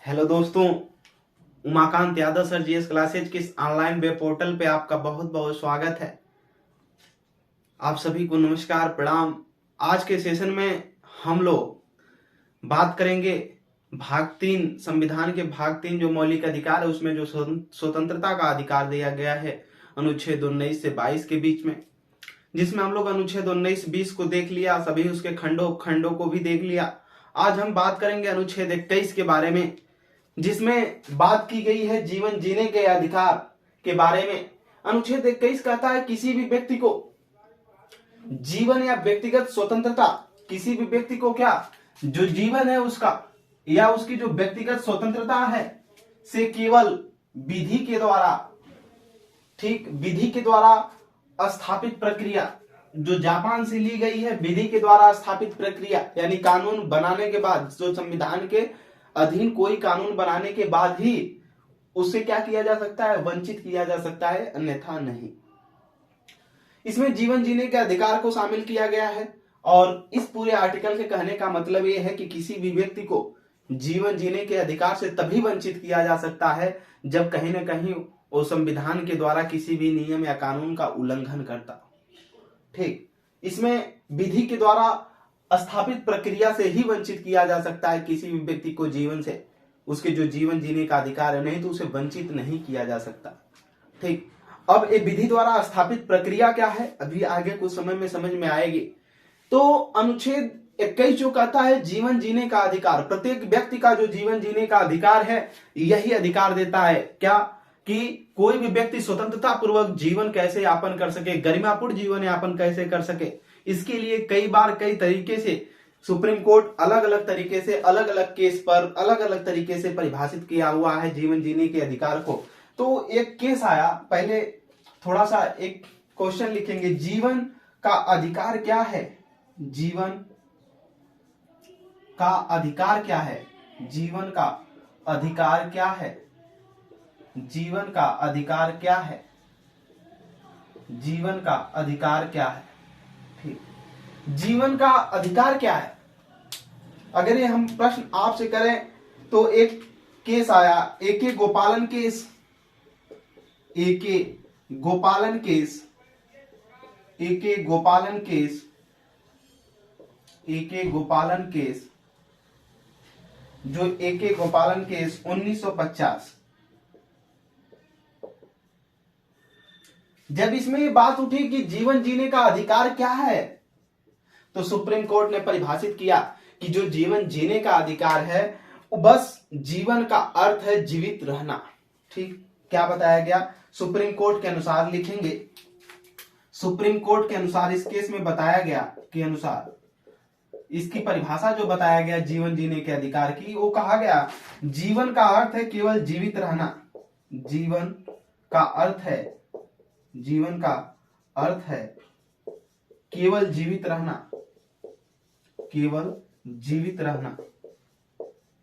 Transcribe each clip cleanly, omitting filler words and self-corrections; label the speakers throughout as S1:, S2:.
S1: Hello दोस्तों, Umakant Yadav sir GS classes के इस ऑनलाइन वेब पोर्टल पे आपका बहुत बहुत स्वागत है। आप सभी को नमस्कार, प्रणाम। आज के सेशन में हम लोग बात करेंगे भाग 3 संविधान के भाग 3 जो मौलिक अधिकार है उसमें जो स्वतंत्रता का अधिकार दिया गया है अनुच्छेद 19 से 22 के बीच में, जिसमें हम लोग अनुच्छेद 19-20 को देख लिया, सभी उसके खंडों को भी देख लिया। आज हम बात करेंगे अनुच्छेद 21 के बारे में, जिसमें बात की गई है जीवन जीने के अधिकार के बारे में। अनुच्छेद 21 कहता है किसी भी व्यक्ति को जीवन या व्यक्तिगत स्वतंत्रता, किसी भी व्यक्ति को क्या, जो जीवन है उसका या उसकी जो व्यक्तिगत स्वतंत्रता है से केवल विधि के द्वारा, ठीक, विधि के द्वारा स्थापित प्रक्रिया जो जापान से ली गई है, विधि के द्वारा स्थापित प्रक्रिया यानी कानून बनाने के बाद, जो संविधान के अधीन कोई कानून बनाने के बाद ही उससे क्या किया जा सकता है, वंचित किया जा सकता है, अन्यथा नहीं। इसमें जीवन जीने के अधिकार को शामिल किया गया है और इस पूरे आर्टिकल के कहने का मतलब यह है कि किसी भी व्यक्ति को जीवन जीने के अधिकार से तभी वंचित किया जा सकता है जब कहीं ना कहीं वो संविधान के द्वारा किसी भी नियम या कानून का उल्लंघन करता। ठीक, इसमें विधि के द्वारा स्थापित प्रक्रिया से ही वंचित किया जा सकता है किसी भी व्यक्ति को जीवन से, उसके जो जीवन जीने का अधिकार है, नहीं तो उसे वंचित नहीं किया जा सकता। ठीक, अब ये विधि द्वारा स्थापित प्रक्रिया क्या है अभी आगे कुछ समय में समझ में आएगी। तो अनुच्छेद 21 जो कहता है जीवन जीने का अधिकार, प्रत्येक व्यक्ति का जो जीवन जीने का अधिकार है यही अधिकार देता है क्या, कि कोई भी व्यक्ति स्वतंत्रता पूर्वक जीवन कैसे यापन कर सके, गरिमापूर्ण जीवन यापन कैसे कर सके। इसके लिए कई बार कई तरीके से सुप्रीम कोर्ट अलग अलग तरीके से अलग अलग केस पर अलग अलग तरीके से परिभाषित किया हुआ है जीवन जीने के अधिकार को। तो एक केस आया, पहले थोड़ा सा एक क्वेश्चन लिखेंगे, जीवन का अधिकार क्या है, जीवन का अधिकार क्या है, जीवन का अधिकार क्या है, जीवन का अधिकार क्या है, जीवन का अधिकार क्या है। ठीक, जीवन का अधिकार क्या है, अगर ये हम प्रश्न आपसे करें तो एक केस आया, एके गोपालन केस, एके गोपालन केस, एके गोपालन केस, एके गोपालन केस, जो एके गोपालन केस 1950, जब इसमें ये बात उठी कि जीवन जीने का अधिकार क्या है, तो सुप्रीम कोर्ट ने परिभाषित किया कि जो जीवन जीने का अधिकार है वो बस जीवन का अर्थ है जीवित रहना। ठीक, क्या बताया गया, सुप्रीम कोर्ट के अनुसार लिखेंगे, सुप्रीम कोर्ट के अनुसार इस केस में बताया गया के अनुसार इसकी परिभाषा जो बताया गया जीवन जीने के अधिकार की, वो कहा गया जीवन का अर्थ है केवल जीवित रहना, जीवन का अर्थ है, जीवन का अर्थ है केवल जीवित रहना, केवल जीवित रहना,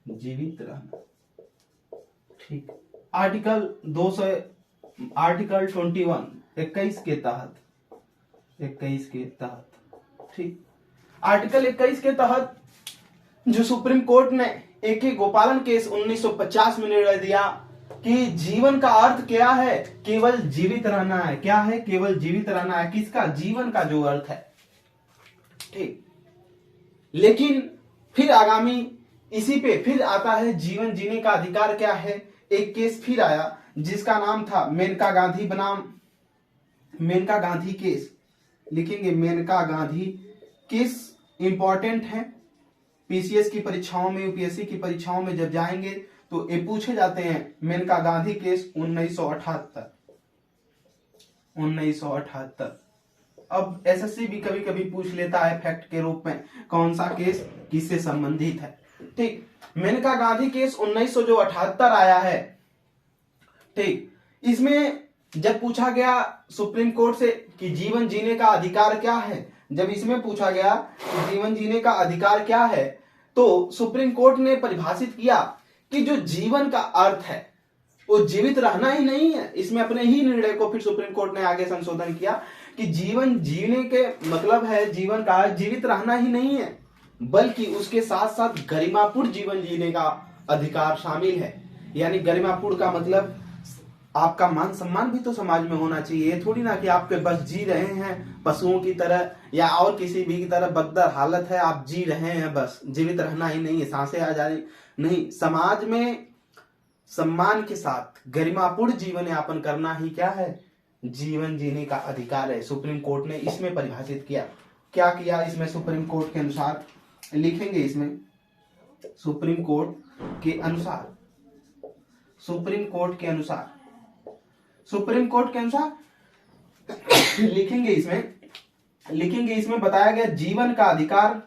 S1: जीवित रहना। ठीक, आर्टिकल 21 के तहत, 21 के तहत, ठीक, आर्टिकल 21 के तहत जो सुप्रीम कोर्ट ने एके गोपालन केस 1950 में निर्णय दिया कि जीवन का अर्थ क्या है, केवल जीवित रहना है। क्या है, केवल जीवित रहना है, किसका, जीवन का जो अर्थ है। ठीक, लेकिन फिर आगामी इसी पे फिर आता है जीवन जीने का अधिकार क्या है। एक केस फिर आया जिसका नाम था मेनका गांधी बनाम मेनका गांधी केस, लिखेंगे मेनका गांधी केस, इंपॉर्टेंट है पीसीएस की परीक्षाओं में, यूपीएससी की परीक्षाओं में जब जाएंगे तो ये पूछे जाते हैं। मेनका गांधी केस 1978। अब एसएससी भी कभी कभी पूछ लेता है फैक्ट के रूप में कौन सा केस किससे संबंधित है। ठीक, मेनका गांधी केस 1978 आया है। ठीक, इसमें जब पूछा गया सुप्रीम कोर्ट से कि जीवन जीने का अधिकार क्या है, जब इसमें पूछा गया कि जीवन जीने का अधिकार क्या है, तो सुप्रीम कोर्ट ने परिभाषित किया कि जो जीवन का अर्थ है वो जीवित रहना ही नहीं है। इसमें अपने ही निर्णय को फिर सुप्रीम कोर्ट ने आगे संशोधन किया कि जीवन जीने के मतलब है, जीवन का जीवित रहना ही नहीं है, बल्कि उसके साथ साथ गरिमापूर्ण जीवन जीने का अधिकार शामिल है। यानी गरिमापूर्ण का मतलब आपका मान सम्मान भी तो समाज में होना चाहिए। ये थोड़ी ना कि आपके बस जी रहे हैं पशुओं की तरह या और किसी भी की तरह बदतर हालत है, आप जी रहे हैं, बस जीवित रहना ही नहीं है, सांसें आ जा रही नहीं। समाज में सम्मान के साथ गरिमापूर्ण जीवन यापन करना ही क्या है, जीवन जीने का अधिकार है। सुप्रीम कोर्ट ने इसमें परिभाषित किया। क्या किया इसमें सुप्रीम कोर्ट के अनुसार, लिखेंगे इसमें सुप्रीम कोर्ट के अनुसार, सुप्रीम कोर्ट के अनुसार, सुप्रीम कोर्ट के अनुसार लिखेंगे इसमें बताया गया जीवन का अधिकार,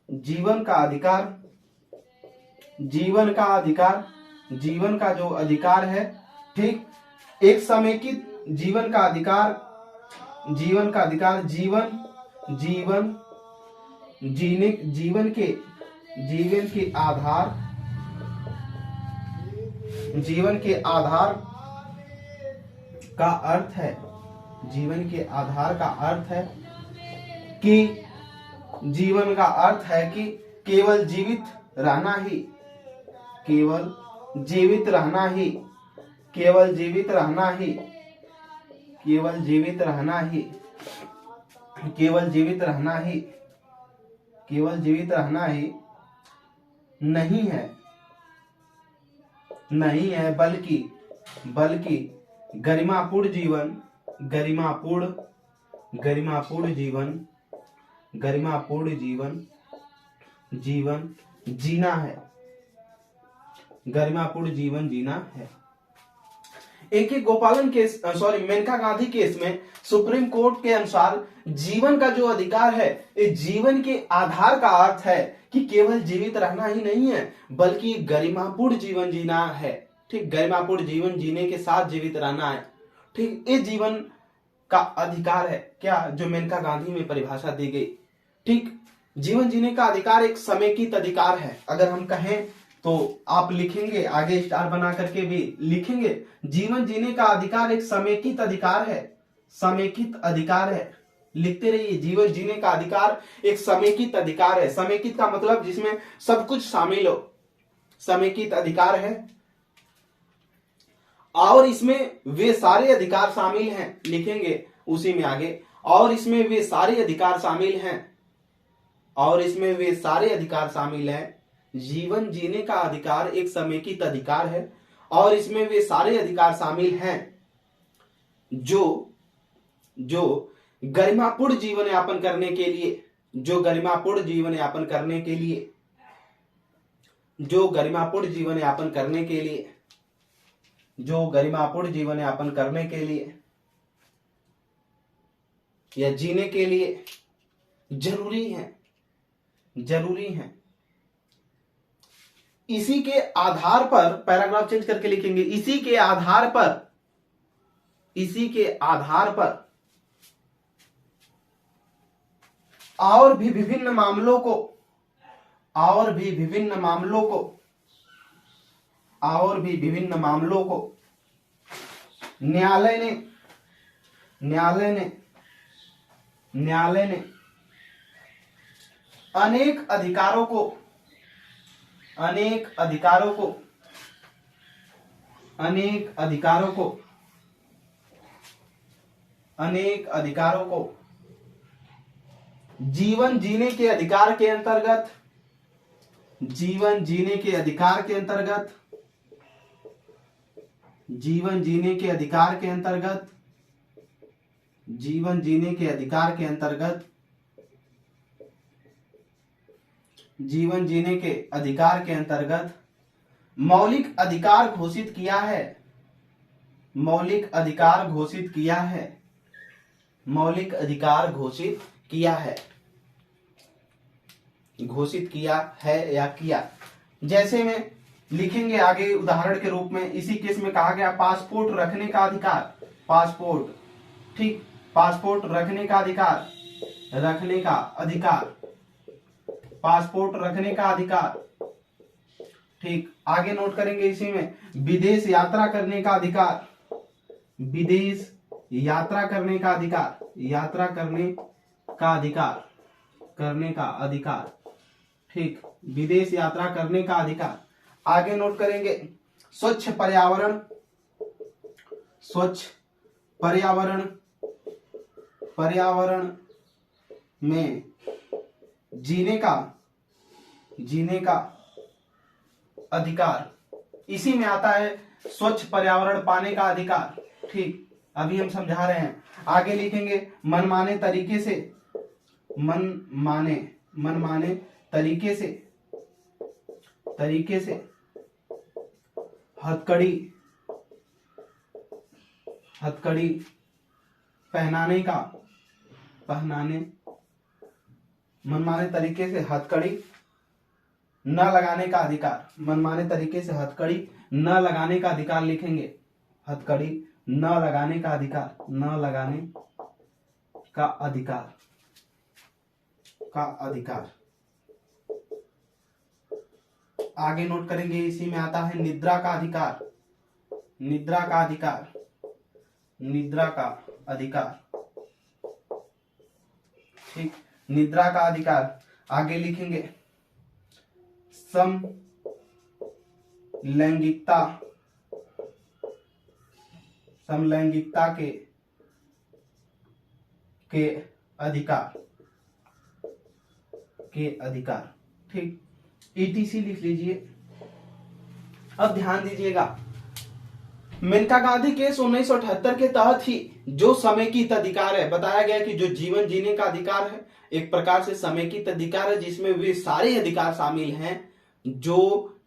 S1: जीवन का अधिकार, जीवन का अधिकार, जीवन का जो अधिकार है, ठीक, एक समेकित जीवन का अधिकार, जीवन का अधिकार, जीवन जीवन जीने जीवन के आधार, जीवन के आधार का अर्थ है, जीवन के आधार का अर्थ है कि जीवन का अर्थ है कि केवल जीवित रहना ही, केवल जीवित रहना ही, केवल जीवित रहना ही, केवल जीवित रहना ही, केवल जीवित रहना ही, केवल जीवित रहना ही नहीं है, नहीं है, बल्कि गरिमापूर्ण जीवन, गरिमापूर्ण गरिमापूर्ण जीवन, गरिमापूर्ण जीवन जीवन जीना है, गरिमापूर्ण जीवन जीना है। एक गोपालन केस, मेनका गांधी केस में सुप्रीम कोर्ट के अनुसार जीवन का जो अधिकार है, इस जीवन के आधार का अर्थ है कि केवल जीवित रहना ही नहीं है, बल्कि गरिमापूर्ण जीवन जीना है। ठीक, गरिमापूर्ण जीवन जीने के साथ जीवित रहना है। ठीक, इस जीवन का अधिकार है क्या, जो मेनका गांधी में परिभाषा दी गई। ठीक, जीवन जीने का अधिकार एक समेकित अधिकार है। अगर हम कहें तो आप लिखेंगे आगे स्टार बना करके भी लिखेंगे, जीवन जीने का अधिकार एक समेकित अधिकार है, समेकित अधिकार है। लिखते रहिए, जीवन जीने का अधिकार एक समेकित अधिकार है। समेकित का मतलब जिसमें सब कुछ शामिल हो, समेकित अधिकार है। और इसमें वे सारे अधिकार शामिल हैं, लिखेंगे उसी में आगे, और इसमें वे सारे अधिकार शामिल हैं, और इसमें वे सारे अधिकार शामिल हैं। जीवन जीने का अधिकार एक समेकित अधिकार है और इसमें वे सारे अधिकार शामिल हैं जो गरिमापूर्ण जीवन यापन करने के लिए, जो गरिमापूर्ण जीवन यापन करने के लिए, जो गरिमापूर्ण जीवन यापन करने के लिए, जो गरिमापूर्ण जीवन यापन करने के लिए या जीने के लिए जरूरी है, जरूरी है। इसी के आधार पर, पैराग्राफ चेंज करके लिखेंगे, इसी के आधार पर, इसी के आधार पर और भी विभिन्न मामलों को, और भी विभिन्न मामलों को, और भी विभिन्न मामलों को न्यायालय ने अनेक अधिकारों को, अनेक अधिकारों को, अनेक अधिकारों को, अनेक अधिकारों को जीवन जीने के अधिकार के अंतर्गत, जीवन जीने के अधिकार के अंतर्गत, जीवन जीने के अधिकार के अंतर्गत, जीवन जीने के अधिकार के अंतर्गत, जीवन जीने के अधिकार के अंतर्गत मौलिक अधिकार घोषित किया है, मौलिक अधिकार घोषित किया है, मौलिक अधिकार घोषित किया है, घोषित किया है या किया। जैसे में लिखेंगे आगे उदाहरण के रूप में, इसी केस में कहा गया पासपोर्ट रखने का अधिकार, पासपोर्ट, ठीक, पासपोर्ट रखने का अधिकार, रखने का अधिकार, पासपोर्ट रखने का अधिकार। ठीक, आगे नोट करेंगे इसी में विदेश यात्रा करने का अधिकार, विदेश यात्रा करने का अधिकार, यात्रा करने का अधिकार, करने का अधिकार। ठीक, विदेश यात्रा करने का अधिकार। आगे नोट करेंगे स्वच्छ पर्यावरण, स्वच्छ पर्यावरण, पर्यावरण में जीने का अधिकार, इसी में आता है स्वच्छ पर्यावरण पाने का अधिकार। ठीक, अभी हम समझा रहे हैं। आगे लिखेंगे मनमाने तरीके से, मनमाने तरीके से हथकड़ी मनमाने तरीके से हथकड़ी न लगाने का अधिकार, मनमाने तरीके से हथकड़ी न लगाने का अधिकार लिखेंगे, हथकड़ी न लगाने का अधिकार, न लगाने का अधिकार। आगे नोट करेंगे इसी में आता है निद्रा का अधिकार, ठीक, निद्रा का अधिकार। आगे लिखेंगे समलैंगिकता के अधिकार, ठीक, ETC लिख लीजिए। अब ध्यान दीजिएगा, मेनका गांधी केस 1978 के तहत ही जो समेकित अधिकार है, बताया गया कि जो जीवन जीने का अधिकार है एक प्रकार से समेकित अधिकार है, जिसमें वे सारे अधिकार शामिल हैं जो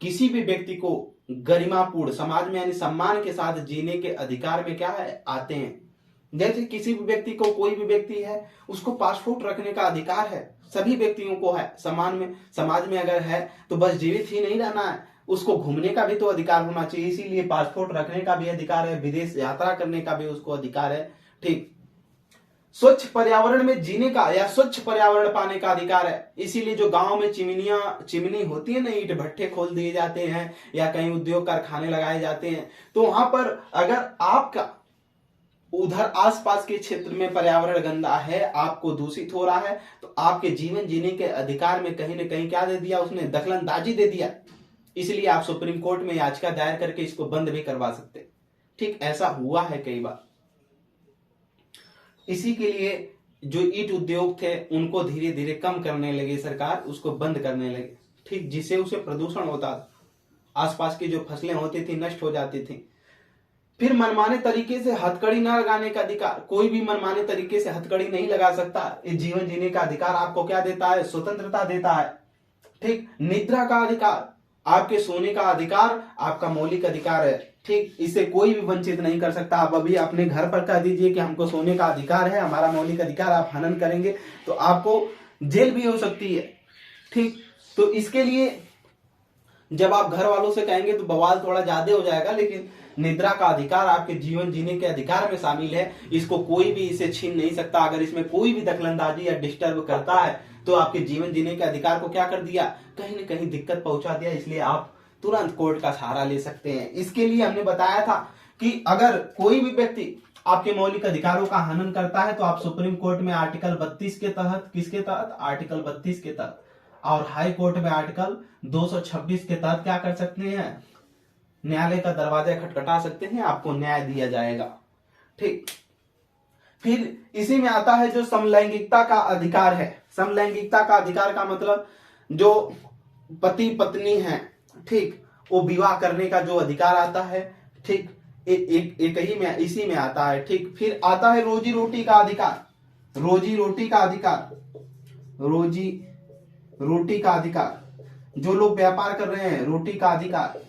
S1: किसी भी व्यक्ति को गरिमापूर्ण समाज में यानी सम्मान के साथ जीने के अधिकार में क्या है आते हैं। जैसे किसी भी व्यक्ति को, कोई भी व्यक्ति है उसको पासपोर्ट रखने का अधिकार है, सभी व्यक्तियों को है, समाज में अगर है तो बस जीवित ही नहीं रहना है, उसको घूमने का भी तो अधिकार होना चाहिए, इसीलिए पासपोर्ट रखने का भी अधिकार है, विदेश यात्रा करने का भी उसको अधिकार है। ठीक, स्वच्छ पर्यावरण में जीने का या स्वच्छ पर्यावरण पाने का अधिकार है, इसीलिए जो गांव में चिमनी होती है ना, ईंट भट्ठे खोल दिए जाते हैं या कहीं उद्योग कारखाने लगाए जाते हैं, तो वहां पर अगर आपका उधर आसपास के क्षेत्र में पर्यावरण गंदा है, आपको दूषित हो रहा है, तो आपके जीवन जीने के अधिकार में कहीं न कहीं क्या दे दिया उसने, दखलंदाजी दे दिया। इसलिए आप सुप्रीम कोर्ट में याचिका दायर करके इसको बंद भी करवा सकते। ठीक, ऐसा हुआ है कई बार। इसी के लिए जो ईंट उद्योग थे उनको धीरे धीरे कम करने लगे सरकार, उसको बंद करने लगे। ठीक, जिससे उसे प्रदूषण होता था, आसपास की जो फसलें होती थी नष्ट हो जाती थी। फिर मनमाने तरीके से हथकड़ी न लगाने का अधिकार, कोई भी मनमाने तरीके से हथकड़ी नहीं लगा सकता। इस जीवन जीने का अधिकार आपको क्या देता है, स्वतंत्रता देता है। ठीक, निद्रा का अधिकार, आपके सोने का अधिकार आपका मौलिक अधिकार है। ठीक, इसे कोई भी वंचित नहीं कर सकता। आप अभी अपने घर पर कह दीजिए कि हमको सोने का अधिकार है, हमारा मौलिक अधिकार, आप हनन करेंगे तो आपको जेल भी हो सकती है। ठीक, तो इसके लिए जब आप घर वालों से कहेंगे तो बवाल थोड़ा ज्यादा हो जाएगा, लेकिन निद्रा का अधिकार आपके जीवन जीने के अधिकार में शामिल है, इसको कोई भी इसे छीन नहीं सकता। अगर इसमें कोई भी दखलंदाजी या डिस्टर्ब करता है तो आपके जीवन जीने के अधिकार को क्या कर दिया, कहीं न कहीं दिक्कत पहुंचा दिया। इसलिए आप तुरंत कोर्ट का सहारा ले सकते हैं। इसके लिए हमने बताया था कि अगर कोई भी व्यक्ति आपके मौलिक अधिकारों का हनन करता है तो आप सुप्रीम कोर्ट में आर्टिकल 32 के तहत, किसके तहत, आर्टिकल 32 के तहत, और हाई कोर्ट में आर्टिकल 226 के तहत क्या कर सकते हैं, न्यायालय का दरवाजा खटखटा सकते हैं, आपको न्याय दिया जाएगा। ठीक, फिर इसी में आता है जो समलैंगिकता का अधिकार है। समलैंगिकता का अधिकार का मतलब जो पति पत्नी है, ठीक, वो विवाह करने का जो अधिकार आता है। ठीक, एक ही में, इसी में आता है। ठीक, फिर आता है रोजी रोटी का अधिकार, रोजी रोटी का अधिकार, रोजी रोटी का अधिकार, जो लोग व्यापार कर रहे हैं, रोटी का अधिकार,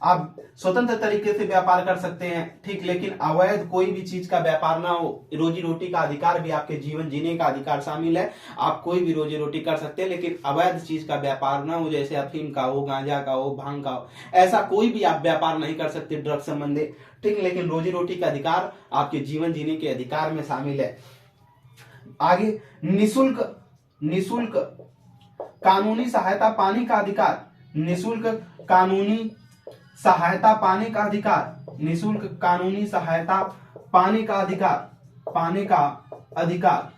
S1: आप स्वतंत्र तरीके से व्यापार कर सकते हैं। ठीक, लेकिन अवैध कोई भी चीज का व्यापार ना हो। रोजी रोटी का अधिकार भी आपके जीवन जीने का अधिकार शामिल है। आप कोई भी रोजी रोटी कर सकते हैं, लेकिन अवैध चीज का व्यापार ना हो, जैसे अफीम का हो, गांजा का हो, भांग का हो, ऐसा कोई भी आप व्यापार नहीं कर सकते ड्रग्स संबंधी। ठीक, लेकिन रोजी रोटी का अधिकार आपके जीवन जीने के अधिकार में शामिल है। आगे निःशुल्क कानूनी सहायता पाने का अधिकार, निःशुल्क कानूनी सहायता पाने का अधिकार, निःशुल्क कानूनी सहायता पाने का अधिकार,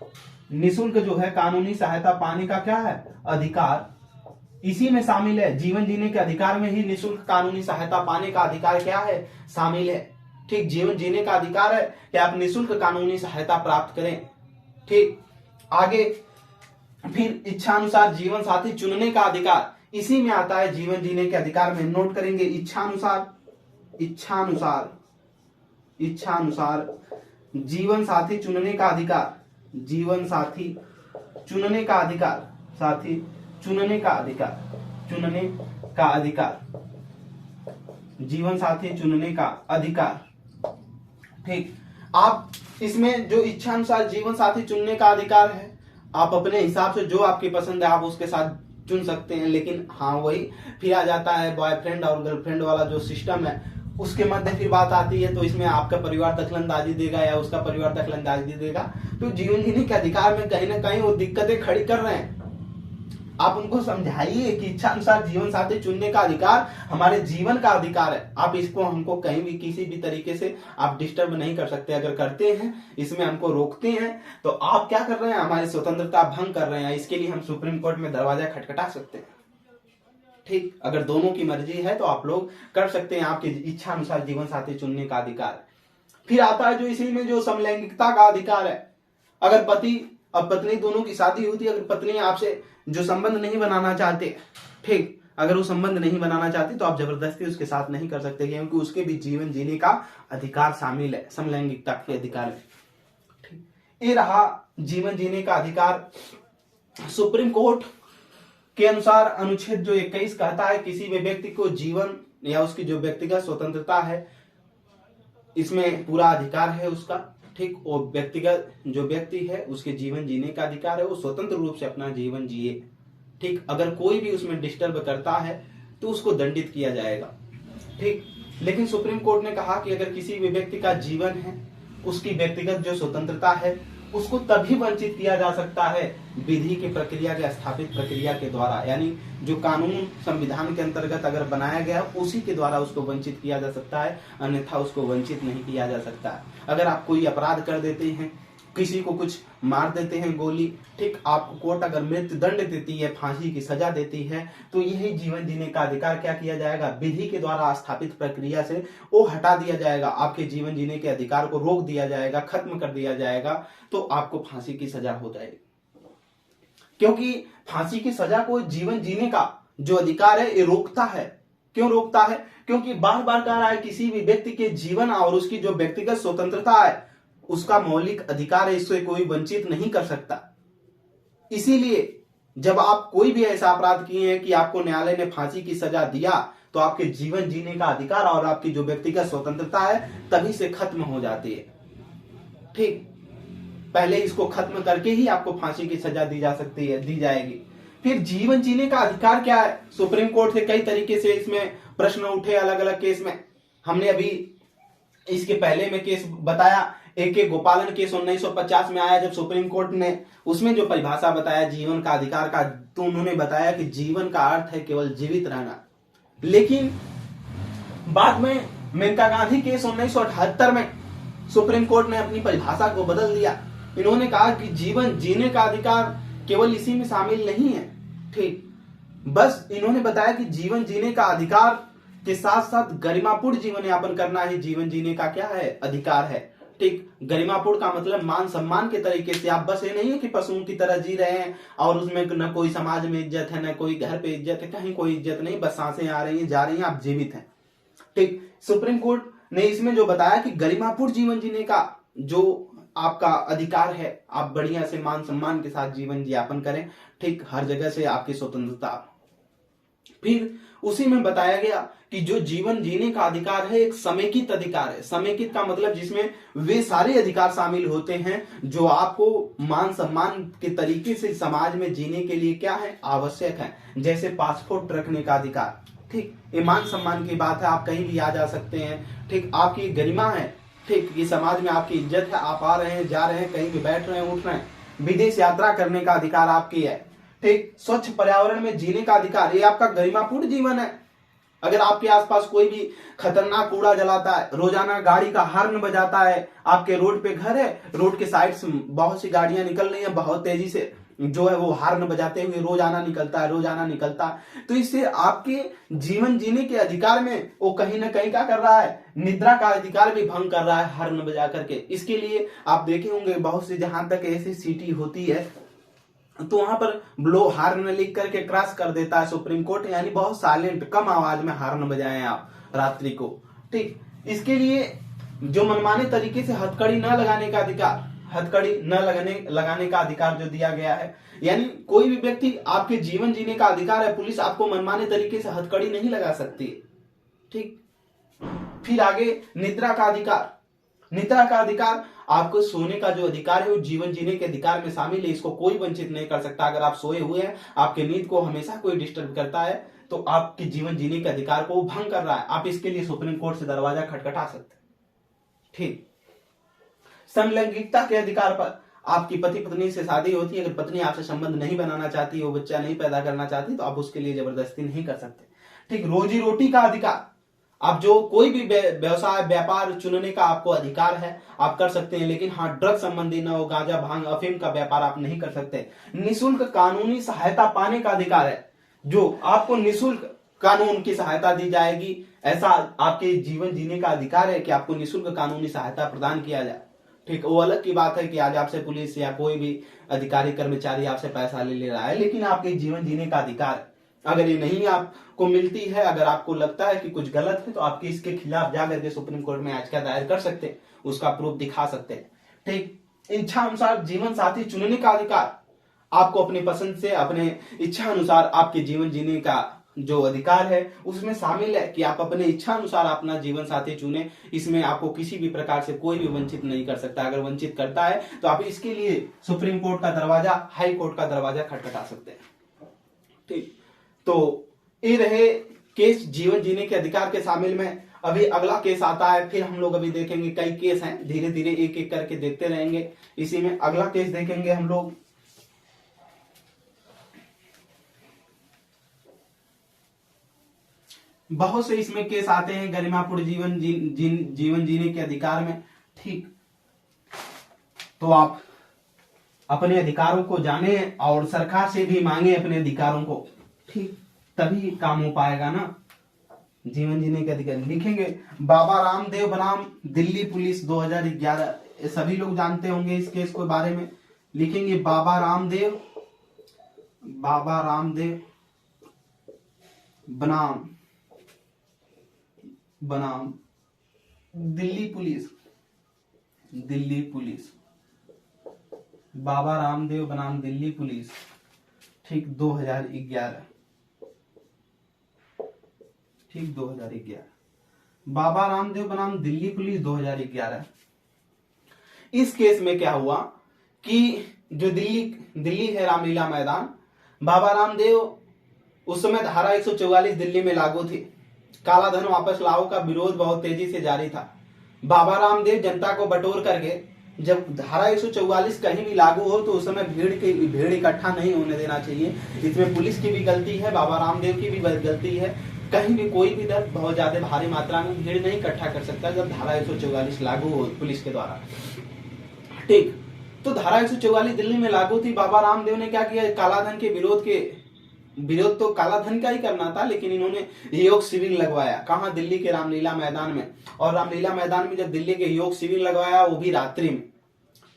S1: निःशुल्क जो है कानूनी सहायता पाने का क्या है, अधिकार। इसी में शामिल है। जीवन जीने के अधिकार में ही निःशुल्क कानूनी सहायता पाने का अधिकार क्या है, शामिल है। ठीक, जीवन जीने का अधिकार है कि आप निःशुल्क कानूनी सहायता प्राप्त करें। ठीक, आगे फिर इच्छानुसार जीवन साथी चुनने का अधिकार, इसी में आता है जीवन जीने के अधिकार में। नोट करेंगे, इच्छानुसार जीवन साथी चुनने का अधिकार, जीवन साथी चुनने का अधिकार, साथी चुनने का अधिकार, चुनने का अधिकार, जीवन साथी चुनने का अधिकार। ठीक, आप इसमें जो इच्छानुसार जीवन साथी चुनने का अधिकार है, आप अपने हिसाब से जो आपकी पसंद है आप उसके साथ चुन सकते हैं। लेकिन हाँ, वही फिर आ जाता है बॉयफ्रेंड और गर्लफ्रेंड वाला जो सिस्टम है, उसके मध्य फिर बात आती है। तो इसमें आपका परिवार दखलंदाजी देगा या उसका परिवार दखलंदाजी देगा। तो जीवन जीने के अधिकार में कहीं ना कहीं वो दिक्कतें खड़ी कर रहे हैं। आप उनको समझाइए कि इच्छा अनुसार जीवन साथी चुनने का अधिकार हमारे जीवन का अधिकार है। आप इसको हमको कहीं भी किसी भी तरीके से आप डिस्टर्ब नहीं कर सकते। अगर करते हैं, इसमें हमको रोकते हैं, तो आप क्या कर रहे हैं, हमारी स्वतंत्रता भंग कर रहे हैं। इसके लिए हम सुप्रीम कोर्ट में दरवाजा खटखटा सकते हैं। ठीक, अगर दोनों की मर्जी है तो आप लोग कर सकते हैं, आपकी इच्छा अनुसार जीवन साथी चुनने का अधिकार। फिर आता है जो इसी में जो समलैंगिकता का अधिकार है। अगर पति और पत्नी दोनों की शादी होती है, अगर पत्नी आपसे जो संबंध नहीं बनाना चाहते, ठीक, अगर वो संबंध नहीं बनाना चाहती तो आप जबरदस्ती उसके साथ नहीं कर सकते, क्योंकि उसके भी जीवन जीने का अधिकार शामिल है समलैंगिकता के अधिकार में। ठीक, ये रहा जीवन जीने का अधिकार। सुप्रीम कोर्ट के अनुसार अनुच्छेद जो 21 कहता है, किसी भी व्यक्ति को जीवन या उसकी जो व्यक्तिगत स्वतंत्रता है, इसमें पूरा अधिकार है उसका। ठीक, वो व्यक्तिगत जो व्यक्ति है उसके जीवन जीने का अधिकार है, वो स्वतंत्र रूप से अपना जीवन जिए। ठीक, अगर कोई भी उसमें डिस्टर्ब करता है तो उसको दंडित किया जाएगा। ठीक, लेकिन सुप्रीम कोर्ट ने कहा कि अगर किसी भी व्यक्ति का जीवन है, उसकी व्यक्तिगत जो स्वतंत्रता है, उसको तभी वंचित किया जा सकता है विधि की प्रक्रिया के स्थापित प्रक्रिया के द्वारा, यानी जो कानून संविधान के अंतर्गत अगर बनाया गया उसी के द्वारा उसको वंचित किया जा सकता है, अन्यथा उसको वंचित नहीं किया जा सकता है। अगर आप कोई अपराध कर देते हैं, किसी को कुछ मार देते हैं गोली, ठीक, आपको कोर्ट अगर मृत्यु दंड देती है, फांसी की सजा देती है, तो यही जीवन जीने का अधिकार क्या किया जाएगा, विधि के द्वारा स्थापित प्रक्रिया से वो हटा दिया जाएगा। आपके जीवन जीने के अधिकार को रोक दिया जाएगा, खत्म कर दिया जाएगा, तो आपको फांसी की सजा हो जाएगी। क्योंकि फांसी की सजा को जीवन जीने का जो अधिकार है ये रोकता है। क्यों रोकता है? क्योंकि बार बार कह रहा है किसी भी व्यक्ति के जीवन और उसकी जो व्यक्तिगत स्वतंत्रता है उसका मौलिक अधिकार है, इससे कोई वंचित नहीं कर सकता। इसीलिए जब आप कोई भी ऐसा अपराध किए हैं कि आपको न्यायालय ने फांसी की सजा दिया, तो आपके जीवन जीने का अधिकार और आपकी जो व्यक्तिगत स्वतंत्रता है तभी से खत्म हो जाती है। ठीक, पहले इसको खत्म करके ही आपको फांसी की सजा दी जा सकती है, दी जाएगी। फिर जीवन जीने का अधिकार क्या है? सुप्रीम कोर्ट से कई तरीके से इसमें प्रश्न उठे अलग अलग केस में। हमने अभी इसके पहले में केस बताया, एक गोपालन केस 1950 में आया, जब सुप्रीम कोर्ट ने उसमें जो परिभाषा बताया जीवन का अधिकार का, तो उन्होंने बताया कि जीवन का अर्थ है केवल जीवित रहना। लेकिन बाद में मेनका गांधी केस 1978 में सुप्रीम कोर्ट ने अपनी परिभाषा को बदल दिया। इन्होंने कहा कि जीवन जीने का अधिकार केवल इसी में शामिल नहीं है। ठीक, बस इन्होंने बताया कि जीवन जीने का अधिकार के साथ साथ गरिमापूर्ण जीवन यापन करना ही जीवन जीने का क्या है, अधिकार है। ठीक, गरिमापूर्ण का मतलब मान सम्मान के तरीके से। आप बस ये नहीं है कि पशुओं की तरह जी रहे हैं और उसमें न कोई समाज में इज्जत है, न कोई घर पे इज्जत है, कहीं कोई इज्जत नहीं, बस सांसें आ रही हैं जा रही हैं, आप जीवित हैं। ठीक, सुप्रीम कोर्ट ने इसमें जो बताया कि गरिमापूर्ण जीवन जीने का जो आपका अधिकार है, आप बढ़िया से मान सम्मान के साथ जीवन यापन करें। ठीक, हर जगह से आपकी स्वतंत्रता। फिर उसी में बताया गया कि जो जीवन जीने का अधिकार है एक समेकित अधिकार है। समेकित का मतलब जिसमें वे सारे अधिकार शामिल होते हैं जो आपको मान सम्मान के तरीके से समाज में जीने के लिए क्या है, आवश्यक है। जैसे पासपोर्ट रखने का अधिकार। ठीक, ये मान सम्मान की बात है, आप कहीं भी आ जा सकते हैं। ठीक, आपकी गरिमा है। ठीक, ये समाज में आपकी इज्जत है, आप आ रहे हैं जा रहे हैं, कहीं भी बैठ रहे हैं उठ रहे हैं। विदेश यात्रा करने का अधिकार आपकी है। ठीक, स्वच्छ पर्यावरण में जीने का अधिकार, ये आपका गरिमापूर्ण जीवन है। अगर आपके आसपास कोई भी खतरनाक कूड़ा जलाता है, रोजाना गाड़ी का हॉर्न बजाता है, आपके रोड पे घर है, रोड के साइड से बहुत सी गाड़ियां निकल रही हैं बहुत तेजी से, जो है वो हार्न बजाते हुए रोजाना निकलता है। तो इससे आपके जीवन जीने के अधिकार में वो कहीं ना कहीं क्या कर रहा है, निद्रा का अधिकार भी भंग कर रहा है हार्न बजा करके। इसके लिए आप देखे होंगे बहुत से जहां तक ऐसी सिटी होती है तो वहां पर ब्लो हार्न लिख करके क्रॉस कर देता है सुप्रीम कोर्ट, यानी बहुत साइलेंट कम आवाज में हार्न बजाएं आप रात्रि को। ठीक, इसके लिए जो मनमाने तरीके से हथकड़ी न लगाने का अधिकार, हथकड़ी न लगाने का अधिकार जो दिया गया है, यानी कोई भी व्यक्ति आपके जीवन जीने का अधिकार है, पुलिस आपको मनमाने तरीके से हथकड़ी नहीं लगा सकती। ठीक, फिर आगे निद्रा का अधिकार। निद्रा का अधिकार आपको सोने का जो अधिकार है वो जीवन जीने के अधिकार में शामिल है, इसको कोई वंचित नहीं कर सकता। अगर आप सोए हुए हैं, आपके नींद को हमेशा कोई डिस्टर्ब करता है तो आपके जीवन जीने के अधिकार को वो भंग कर रहा है, आप इसके लिए सुप्रीम कोर्ट से दरवाजा खटखटा सकते हैं। ठीक, समलैंगिकता के अधिकार पर आपकी पति पत्नी से शादी होती है, अगर पत्नी आपसे संबंध नहीं बनाना चाहती, वो बच्चा नहीं पैदा करना चाहती, तो आप उसके लिए जबरदस्ती नहीं कर सकते। ठीक, रोजी रोटी का अधिकार, आप जो कोई भी व्यवसाय व्यापार चुनने का आपको अधिकार है, आप कर सकते हैं, लेकिन हाँ ड्रग संबंधी न हो, गांजा भांग अफीम का व्यापार आप नहीं कर सकते। निःशुल्क कानूनी सहायता पाने का अधिकार है, जो आपको निःशुल्क कानून की सहायता दी जाएगी, ऐसा आपके जीवन जीने का अधिकार है कि आपको निःशुल्क कानूनी सहायता प्रदान किया जाए। ठीक, वो अलग की बात है कि आज आपसे पुलिस या कोई भी अधिकारी कर्मचारी आपसे पैसा ले रहा है, लेकिन आपके जीवन जीने का अधिकार है। अगर ये नहीं आपको मिलती है, अगर आपको लगता है कि कुछ गलत है, तो आपके इसके खिलाफ जाकर के सुप्रीम कोर्ट में याचिका दायर कर सकते हैं, उसका प्रूफ दिखा सकते हैं। ठीक, इच्छा अनुसार जीवन साथी चुनने का अधिकार, आपको अपनी पसंद से अपने इच्छा अनुसार आपके जीवन जीने का जो अधिकार है उसमें शामिल है कि आप अपने इच्छा अनुसार अपना जीवन साथी चुने। इसमें आपको किसी भी प्रकार से कोई भी वंचित नहीं कर सकता। अगर वंचित करता है तो आप इसके लिए सुप्रीम कोर्ट का दरवाजा, हाई कोर्ट का दरवाजा खटखटा सकते हैं। ठीक, तो ये रहे केस जीवन जीने के अधिकार के शामिल में। अभी अगला केस आता है, फिर हम लोग अभी देखेंगे, कई केस हैं, धीरे धीरे एक एक करके देखते रहेंगे। इसी में अगला केस देखेंगे हम लोग, बहुत से इसमें केस आते हैं गरिमापूर्ण जीवन जीने के अधिकार में। ठीक, तो आप अपने अधिकारों को जाने और सरकार से भी मांगे अपने अधिकारों को। ठीक, तभी काम हो पाएगा ना जीवन जीने के अधिकार। लिखेंगे बाबा रामदेव बनाम दिल्ली पुलिस 2011, सभी लोग जानते होंगे इस केस के बारे में। लिखेंगे बाबा रामदेव बनाम दिल्ली पुलिस, बाबा रामदेव बनाम दिल्ली पुलिस। ठीक, 2011। ठीक, 2011 बाबा रामदेव बनाम दिल्ली पुलिस 2011। इस केस में क्या हुआ कि जो दिल्ली है रामलीला मैदान, बाबा रामदेव उस समय धारा 144 दिल्ली में लागू थी। काला धन वापस लाओ का विरोध बहुत तेजी से जारी था। बाबा रामदेव जनता को बटोर करके, जब धारा 144 कहीं भी लागू हो तो उस समय भीड़ इकट्ठा नहीं होने देना चाहिए। इसमें पुलिस की भी गलती है, बाबा रामदेव की भी गलती है। कहीं भी कोई भी दल बहुत ज्यादा भारी मात्रा में भीड़ नहीं इकट्ठा कर सकता जब धारा 144 लागू हो पुलिस के द्वारा। ठीक, तो धारा 144 दिल्ली में लागू थी। बाबा रामदेव ने क्या किया, कालाधन के विरोध तो काला धन का ही करना था, लेकिन इन्होंने योग शिविर लगवाया। कहां, दिल्ली के रामलीला मैदान में। और रामलीला मैदान में जब दिल्ली के योग शिविर लगवाया, वो भी रात्रि में।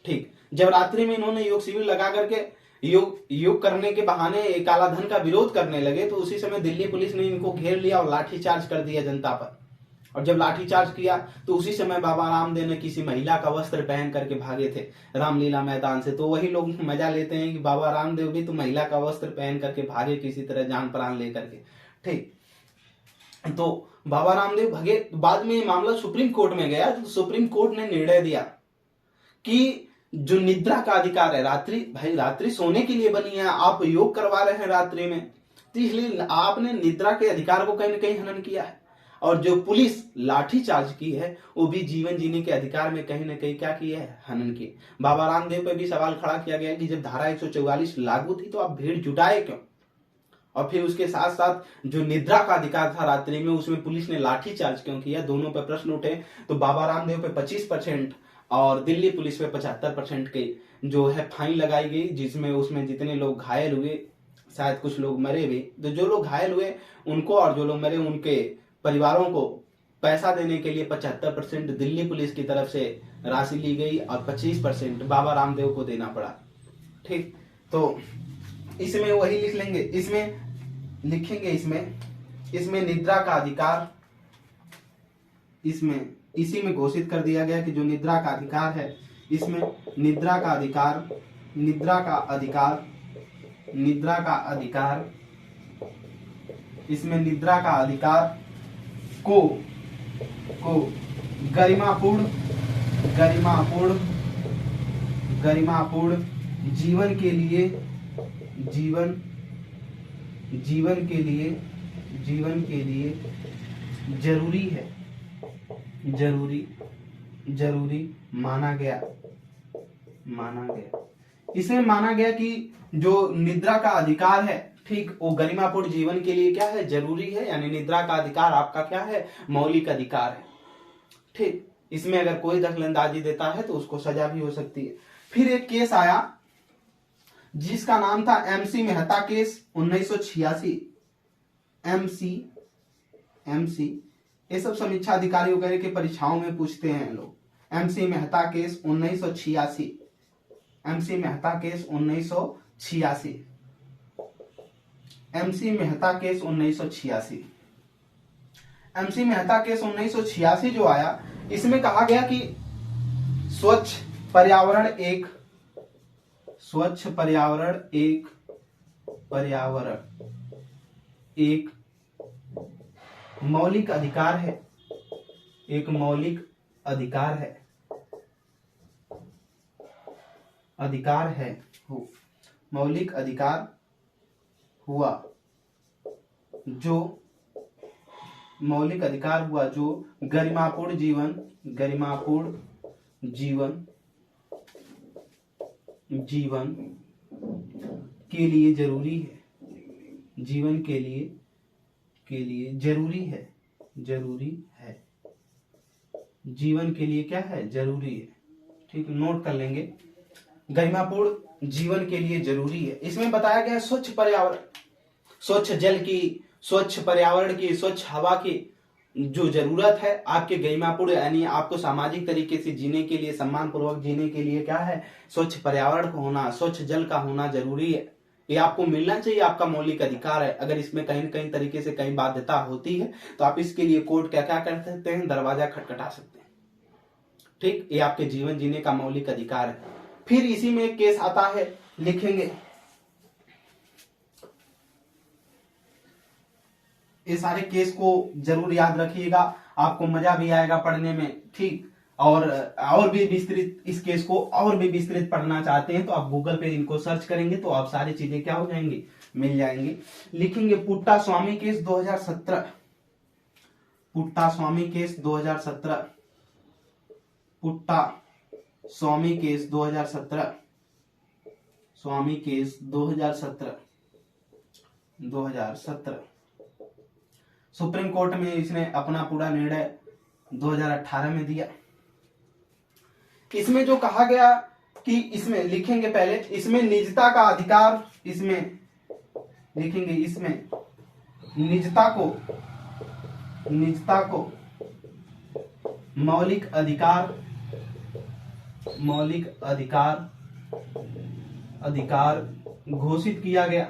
S1: ठीक, जब रात्रि में इन्होंने योग शिविर लगा करके योग करने के बहाने काला धन का विरोध करने लगे, तो उसी समय दिल्ली पुलिस ने इनको घेर लिया और लाठीचार्ज कर दिया जनता पर। और जब लाठीचार्ज किया तो उसी समय बाबा रामदेव ने किसी महिला का वस्त्र पहन करके भागे थे रामलीला मैदान से। तो वही लोग मजा लेते हैं कि बाबा रामदेव भी तो महिला का वस्त्र पहन करके भागे किसी तरह जान प्राण लेकर के। ठीक, तो बाबा रामदेव भागे। बाद में मामला सुप्रीम कोर्ट में गया, तो सुप्रीम कोर्ट ने निर्णय दिया कि जो निद्रा का अधिकार है, रात्रि सोने के लिए बनी है, आप योग करवा रहे हैं रात्रि में, तो इसलिए आपने निद्रा के अधिकार को कहीं ना कहीं हनन किया है। और जो पुलिस लाठीचार्ज की है वो भी जीवन जीने के अधिकार में कहीं ना कहीं क्या किया है, हनन की। बाबा रामदेव पे भी सवाल खड़ा किया गया कि जब धारा 144 लागू थी तो आप भीड़ जुटाए क्यों। और फिर उसके साथ साथ जो निद्रा का अधिकार था रात्रि में, उसमें पुलिस ने लाठीचार्ज क्यों किया, दोनों पे प्रश्न उठे। तो बाबा रामदेव पे 25% और दिल्ली पुलिस पे 75% के जो है फाइन लगाई गई, जिसमें उसमें जितने लोग घायल हुए, शायद कुछ लोग मरे भी, तो जो लोग घायल हुए उनको और जो लोग मरे उनके परिवारों को पैसा देने के लिए 75% दिल्ली पुलिस की तरफ से राशि ली गई और 25% बाबा रामदेव को देना पड़ा। ठीक, तो इसमें वही लिख लेंगे, इसमें लिखेंगे, इसमें निद्रा का अधिकार, इसमें इसी में घोषित कर दिया गया कि जो निद्रा का अधिकार है, इसमें निद्रा का अधिकार, इसमें निद्रा का अधिकार को गरिमापूर्ण जीवन के लिए जरूरी माना गया। इसमें माना गया कि जो निद्रा का अधिकार है, ठीक, वो गरिमापूर्ण जीवन के लिए क्या है, जरूरी है, यानी निद्रा का अधिकार आपका क्या है, मौलिक अधिकार है। ठीक, इसमें अगर कोई दखलंदाजी देता है तो उसको सजा भी हो सकती है। फिर एक केस आया जिसका नाम था MC मेहता केस 1986। MC ये सब समीक्षा अधिकारी वगैरह की परीक्षाओं में पूछते हैं लोग। MC Mehta case 1986, MC Mehta case 1986, MC Mehta case 1986। MC Mehta case 1986 जो आया, इसमें कहा गया कि स्वच्छ पर्यावरण एक मौलिक अधिकार है, मौलिक अधिकार हुआ जो गरिमापूर्ण जीवन के लिए जरूरी है, जीवन के लिए क्या है, जरूरी है। ठीक, नोट कर लेंगे, गरिमापूर्ण जीवन के लिए जरूरी है। इसमें बताया गया स्वच्छ पर्यावरण, स्वच्छ जल की, स्वच्छ पर्यावरण की, स्वच्छ हवा की जो जरूरत है आपके गरिमापूर्ण, यानी आपको सामाजिक तरीके से जीने के लिए, सम्मान पूर्वक जीने के लिए क्या है, स्वच्छ पर्यावरण का होना, स्वच्छ जल का होना जरूरी है। ये आपको मिलना चाहिए, आपका मौलिक अधिकार है। अगर इसमें कहीं कहीं तरीके से कहीं बाध्यता होती है तो आप इसके लिए कोर्ट क्या क्या कर सकते हैं, दरवाजा खटखटा सकते हैं। ठीक, ये आपके जीवन जीने का मौलिक अधिकार है। फिर इसी में एक केस आता है, लिखेंगे, ये सारे केस को जरूर याद रखिएगा, आपको मजा भी आएगा पढ़ने में। ठीक, और भी विस्तृत, इस केस को और भी विस्तृत पढ़ना चाहते हैं तो आप गूगल पे इनको सर्च करेंगे तो आप सारी चीजें क्या हो जाएंगी, मिल जाएंगी। लिखेंगे पुट्टा स्वामी केस 2017, पुट्टा स्वामी केस 2017, पुट्टा स्वामी केस 2017, स्वामी केस 2017। सुप्रीम कोर्ट में इसने अपना पूरा निर्णय 2018 में दिया। इसमें जो कहा गया कि इसमें लिखेंगे, पहले इसमें निजता का अधिकार, इसमें लिखेंगे, इसमें निजता को मौलिक अधिकार घोषित किया गया,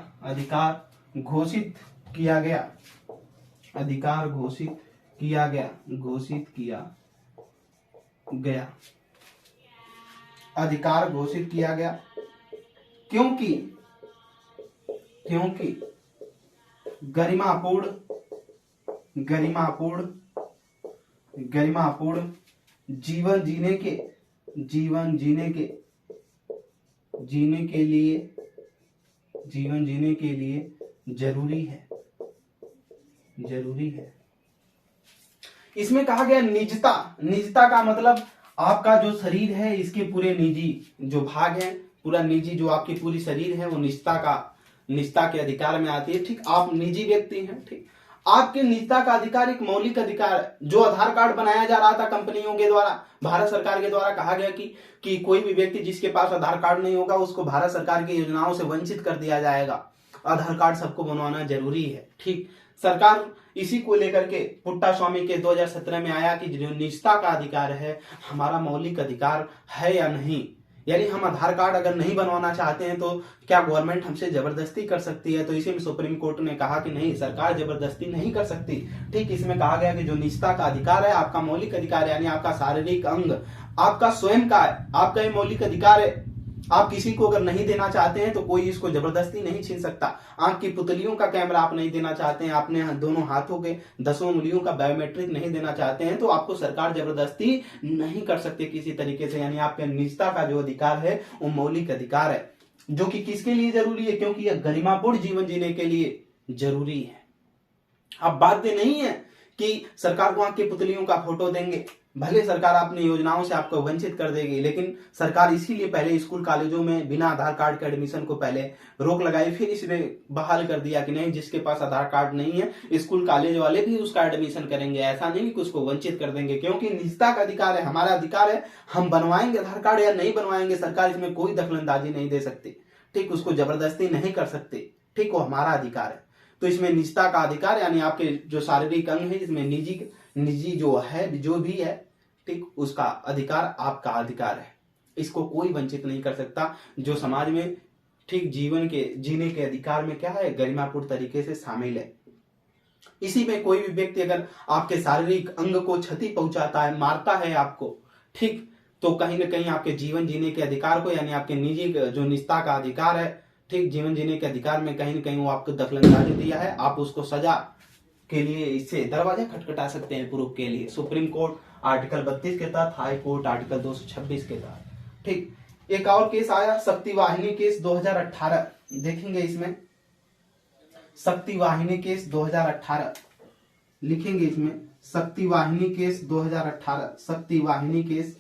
S1: अधिकार घोषित किया गया, क्योंकि गरिमापूर्ण जीवन जीने के लिए जरूरी है। इसमें कहा गया निजता का मतलब आपका जो शरीर है, इसके पूरे निजी जो भाग है, पूरा निजी जो आपकी पूरी शरीर है, वो निजता के अधिकार में आती है। ठीक, आप निजी व्यक्ति हैं। ठीक, आपके निजता का अधिकार एक मौलिक अधिकार है। जो आधार कार्ड बनाया जा रहा था कंपनियों के द्वारा, भारत सरकार के द्वारा कहा गया कि कोई भी व्यक्ति जिसके पास आधार कार्ड नहीं होगा उसको भारत सरकार की योजनाओं से वंचित कर दिया जाएगा। आधार कार्ड सबको बनवाना जरूरी है। ठीक, सरकार इसी को लेकर के पुट्टा स्वामी के 2017 में आया कि जो निजता का अधिकार है हमारा मौलिक अधिकार है या नहीं, यानी हम आधार कार्ड अगर नहीं बनवाना चाहते हैं तो क्या गवर्नमेंट हमसे जबरदस्ती कर सकती है। तो इसी में सुप्रीम कोर्ट ने कहा कि नहीं, सरकार जबरदस्ती नहीं कर सकती। ठीक, इसमें कहा गया कि जो निजता का अधिकार है आपका मौलिक अधिकार है, यानी आपका शारीरिक अंग आपका स्वयं का है, आपका ये मौलिक अधिकार है। आप किसी को अगर नहीं देना चाहते हैं तो कोई इसको जबरदस्ती नहीं छीन सकता। आंख की पुतलियों का कैमरा आप नहीं देना चाहते हैं, आपने दोनों हाथों के 10 उंगलियों का बायोमेट्रिक नहीं देना चाहते हैं तो आपको सरकार जबरदस्ती नहीं कर सकती किसी तरीके से। यानी आपके निजता का जो अधिकार है वो मौलिक अधिकार है, जो कि किसके लिए जरूरी है, क्योंकि यह गरिमापूर्ण जीवन जीने के लिए जरूरी है। अब बात ये नहीं है कि सरकार को आंख की पुतलियों का फोटो देंगे, भले सरकार अपनी योजनाओं से आपको वंचित कर देगी, लेकिन सरकार इसीलिए पहले स्कूल कॉलेजों में बिना आधार कार्ड के एडमिशन को पहले रोक लगाई, फिर इसने बहाल कर दिया कि नहीं, जिसके पास आधार कार्ड नहीं है स्कूल कॉलेज वाले भी उसका एडमिशन करेंगे। ऐसा नहीं कि उसको वंचित कर देंगे, क्योंकि निजता का अधिकार है, हमारा अधिकार है, हम बनवाएंगे आधार कार्ड या नहीं बनवाएंगे, सरकार इसमें कोई दखलंदाजी नहीं दे सकती। ठीक, उसको जबरदस्ती नहीं कर सकती। ठीक, वो हमारा अधिकार है। तो इसमें निजता का अधिकार यानी आपके जो शारीरिक अंग है, इसमें निजी जो है, जो भी है, ठीक, उसका अधिकार आपका अधिकार है, इसको कोई वंचित नहीं कर सकता। जो समाज में ठीक जीवन के जीने के अधिकार में क्या है, गरिमापूर्ण तरीके से शामिल है। इसी में कोई भी व्यक्ति अगर आपके शारीरिक अंग को क्षति पहुंचाता है, मारता है आपको, ठीक, तो कहीं ना कहीं आपके जीवन जीने के अधिकार को, यानी आपके निजी जो निजता का अधिकार है, ठीक, जीवन जीने के अधिकार में कहीं ना कहीं वो आपको दखलंदाजी दिया है, आप उसको सजा के लिए इससे दरवाजा खटखटा सकते हैं प्रूफ के लिए। सुप्रीम कोर्ट आर्टिकल 32 के तहत, हाई कोर्ट आर्टिकल 226 के तहत। ठीक, एक और केस आया शक्ति वाहिनी केस 2018, देखेंगे इसमें शक्ति वाहिनी केस 2018 लिखेंगे, इसमें शक्ति वाहिनी केस 2018, शक्ति वाहिनी केस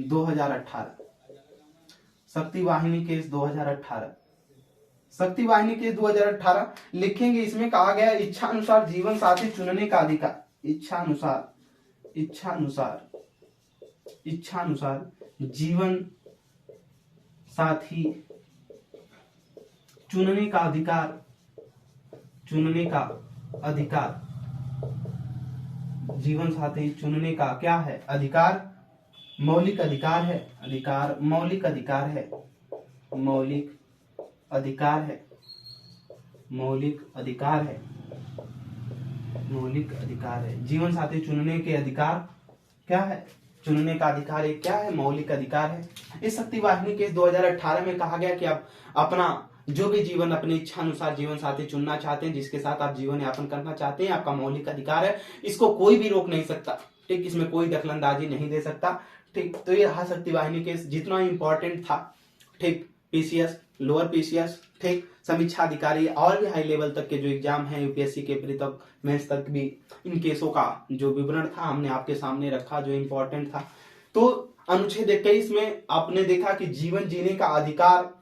S1: 2018, शक्ति वाहिनी केस 2018, शक्ति वाहिनी केस 2018 लिखेंगे। इसमें कहा गया इच्छा अनुसार जीवन साथी चुनने का अधिकार, इच्छा अनुसार जीवन साथी चुनने का अधिकार, जीवन साथी चुनने का क्या है, अधिकार, मौलिक अधिकार है, मौलिक अधिकार है। जीवन साथी चुनने के अधिकार क्या है, चुनने का अधिकार एक क्या है, मौलिक अधिकार है। इस शक्ति वाहिनी केस 2018 में कहा गया कि आप अपना जो भी जीवन अपनी इच्छा अनुसार जीवन साथी चुनना चाहते हैं, जिसके साथ आप जीवन यापन करना चाहते हैं, आपका मौलिक अधिकार है, इसको कोई भी रोक नहीं सकता। ठीक, इसमें कोई दखलंदाजी नहीं दे सकता। ठीक, तो ये रहा शक्ति वाहिनी केस, जितना इंपॉर्टेंट था। ठीक, पीसीएस, लोअर पीसीएस, ठीक, समीक्षा अधिकारी और भी हाई लेवल तक के जो एग्जाम है यूपीएससी के प्री तक मेंस तक भी इन केसों का जो विवरण था हमने आपके सामने रखा, जो इंपॉर्टेंट था। तो अनुच्छेद 21 में आपने देखा कि जीवन जीने का अधिकार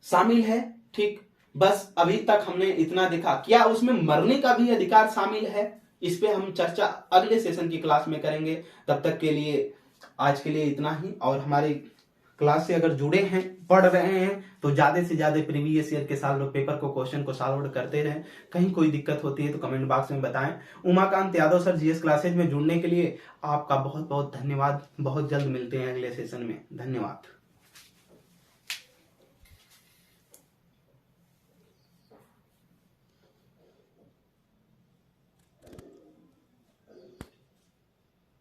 S1: शामिल है। ठीक, बस अभी तक हमने इतना देखा। क्या उसमें मरने का भी अधिकार शामिल है? इस पे हम चर्चा अगले सेशन की क्लास में करेंगे। तब तक के लिए आज के लिए इतना ही। और हमारी क्लास से अगर जुड़े हैं, पढ़ रहे हैं, तो ज्यादा से ज्यादा प्रीवियस ईयर के साल पेपर को क्वेश्चन को सॉल्व करते रहें। कहीं कोई दिक्कत होती है तो कमेंट बॉक्स में बताएं। Umakant Yadav sir GS classes में जुड़ने के लिए आपका बहुत बहुत धन्यवाद। बहुत जल्द मिलते हैं अगले सेशन में। धन्यवाद।